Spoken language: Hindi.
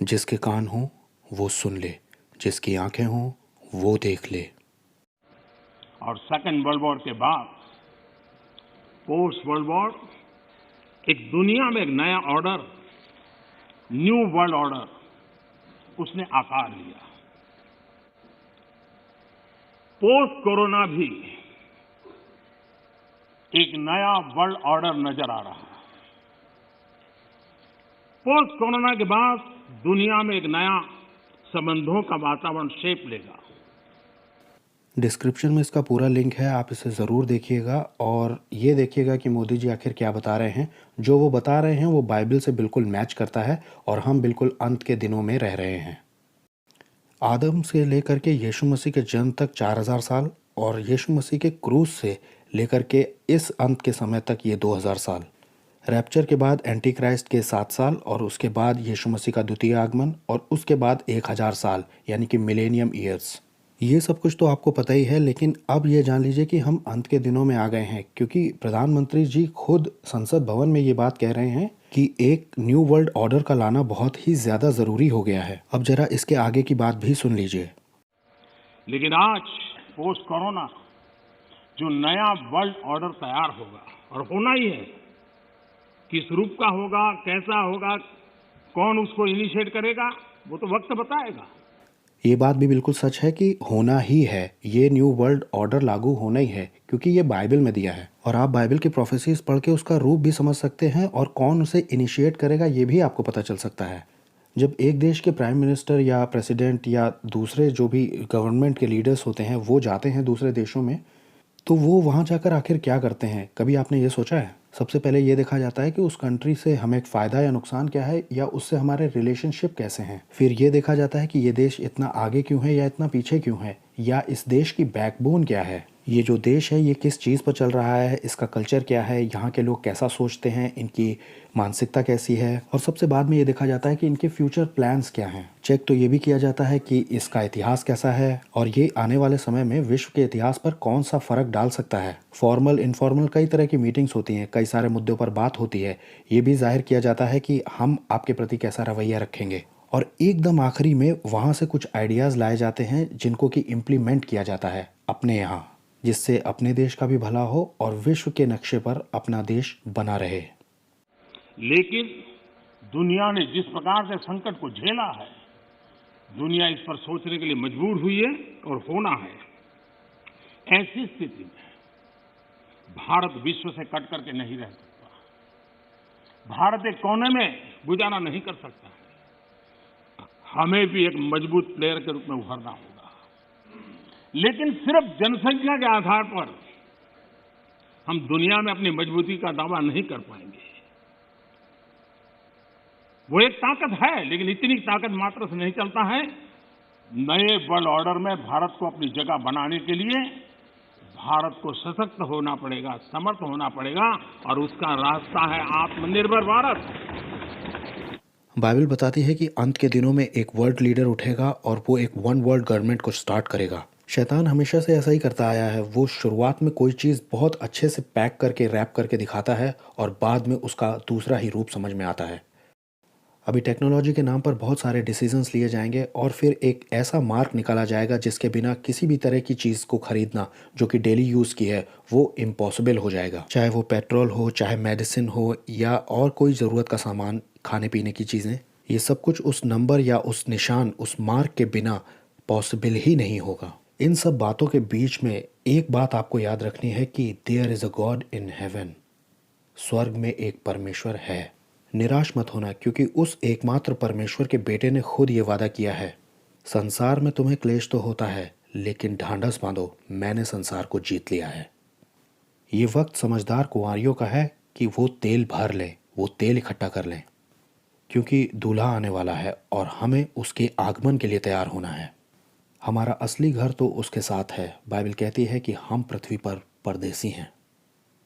जिसके कान हो वो सुन ले, जिसकी आंखें हो वो देख ले। और सेकेंड वर्ल्ड वॉर के बाद पोस्ट वर्ल्ड वॉर एक दुनिया में एक नया ऑर्डर, न्यू वर्ल्ड ऑर्डर उसने आकार लिया। पोस्ट कोरोना भी एक नया वर्ल्ड ऑर्डर नजर आ रहा है। पोस्ट कोरोना के बाद दुनिया में एक नया संबंधों का वातावरण शेप लेगा। डिस्क्रिप्शन में इसका पूरा लिंक है, आप इसे ज़रूर देखिएगा और ये देखिएगा कि मोदी जी आखिर क्या बता रहे हैं। जो वो बता रहे हैं वो बाइबल से बिल्कुल मैच करता है और हम बिल्कुल अंत के दिनों में रह रहे हैं। आदम से लेकर के यीशु मसीह के जन्म तक 4000 साल और यीशु मसीह के क्रूस से लेकर के इस अंत के समय तक ये 2000 साल। रैप्चर के बाद एंटी क्राइस्ट के 7 साल और उसके बाद यीशु मसीह का द्वितीय आगमन और उसके बाद 1000 साल यानी कि मिलेनियम ईयर्स। ये सब कुछ तो आपको पता ही है, लेकिन अब ये जान लीजिए कि हम अंत के दिनों में आ गए हैं, क्योंकि प्रधानमंत्री जी खुद संसद भवन में ये बात कह रहे हैं कि एक न्यू वर्ल्ड ऑर्डर का लाना बहुत ही ज़्यादा ज़रूरी हो गया है। अब जरा इसके आगे की बात भी सुन लीजिए। लेकिन आज पोस्ट कोरोना जो नया वर्ल्ड ऑर्डर तैयार होगा, और होना ही है, किस रूप का होगा, कैसा होगा, कौन उसको इनिशिएट करेगा, वो तो वक्त बताएगा। ये बात भी बिल्कुल सच है कि होना ही है, ये न्यू वर्ल्ड ऑर्डर लागू होना ही है, क्योंकि ये बाइबल में दिया है और आप बाइबल की प्रोफेसीज पढ़ के उसका रूप भी समझ सकते हैं और कौन उसे इनिशिएट करेगा ये भी आपको पता चल सकता है। जब एक देश के प्राइम मिनिस्टर या प्रेसिडेंट या दूसरे जो भी गवर्नमेंट के लीडर्स होते हैं वो जाते हैं दूसरे देशों में, तो वो वहाँ जाकर आखिर क्या करते हैं, कभी आपने ये सोचा है? सबसे पहले ये देखा जाता है कि उस कंट्री से हमें फ़ायदा या नुकसान क्या है या उससे हमारे रिलेशनशिप कैसे हैं। फिर ये देखा जाता है कि ये देश इतना आगे क्यों है या इतना पीछे क्यों है, या इस देश की बैकबोन क्या है, ये जो देश है ये किस चीज़ पर चल रहा है, इसका कल्चर क्या है, यहाँ के लोग कैसा सोचते हैं, इनकी मानसिकता कैसी है, और सबसे बाद में ये देखा जाता है कि इनके फ्यूचर प्लान्स क्या हैं। चेक तो ये भी किया जाता है कि इसका इतिहास कैसा है और ये आने वाले समय में विश्व के इतिहास पर कौन सा फ़र्क डाल सकता है। फॉर्मल इनफॉर्मल कई तरह की मीटिंग्स होती हैं, कई सारे मुद्दों पर बात होती है। ये भी जाहिर किया जाता है कि हम आपके प्रति कैसा रवैया रखेंगे। और एकदम आखिरी में वहाँ से कुछ आइडियाज़ लाए जाते हैं जिनको कि इम्प्लीमेंट किया जाता है अपने यहाँ, जिससे अपने देश का भी भला हो और विश्व के नक्शे पर अपना देश बना रहे। लेकिन दुनिया ने जिस प्रकार से संकट को झेला है, दुनिया इस पर सोचने के लिए मजबूर हुई है और होना है। ऐसी स्थिति में भारत विश्व से कट करके नहीं रह सकता। भारत एक कोने में गुजारा नहीं कर सकता। हमें भी एक मजबूत प्लेयर के रूप में उभरना होगा। लेकिन सिर्फ जनसंख्या के आधार पर हम दुनिया में अपनी मजबूती का दावा नहीं कर पाएंगे। वो एक ताकत है, लेकिन इतनी ताकत मात्र से नहीं चलता है। नए वर्ल्ड ऑर्डर में भारत को अपनी जगह बनाने के लिए भारत को सशक्त होना पड़ेगा, समर्थ होना पड़ेगा, और उसका रास्ता है आत्मनिर्भर भारत। बाइबल बताती है कि अंत के दिनों में एक वर्ल्ड लीडर उठेगा और वो एक वन वर्ल्ड गवर्नमेंट को स्टार्ट करेगा। शैतान हमेशा से ऐसा ही करता आया है। वो शुरुआत में कोई चीज़ बहुत अच्छे से पैक करके रैप करके दिखाता है और बाद में उसका दूसरा ही रूप समझ में आता है। अभी टेक्नोलॉजी के नाम पर बहुत सारे डिसीजंस लिए जाएंगे और फिर एक ऐसा मार्क निकाला जाएगा जिसके बिना किसी भी तरह की चीज़ को ख़रीदना जो कि डेली यूज़ की है वो इम्पॉसिबल हो जाएगा। चाहे वो पेट्रोल हो, चाहे मेडिसिन हो, या और कोई ज़रूरत का सामान, खाने पीने की चीज़ें, ये सब कुछ उस नंबर या उस निशान, उस मार्क के बिना पॉसिबल ही नहीं होगा। इन सब बातों के बीच में एक बात आपको याद रखनी है कि there is a God in heaven. स्वर्ग में एक परमेश्वर है। निराश मत होना, क्योंकि उस एकमात्र परमेश्वर के बेटे ने खुद ये वादा किया है, संसार में तुम्हें क्लेश तो होता है, लेकिन ढांढस बांधो, मैंने संसार को जीत लिया है। ये वक्त समझदार कुंवारियों का है कि वो तेल भर लें, वो तेल इकट्ठा कर लें, क्योंकि दूल्हा आने वाला है और हमें उसके आगमन के लिए तैयार होना है। हमारा असली घर तो उसके साथ है। बाइबल कहती है कि हम पृथ्वी पर परदेसी हैं।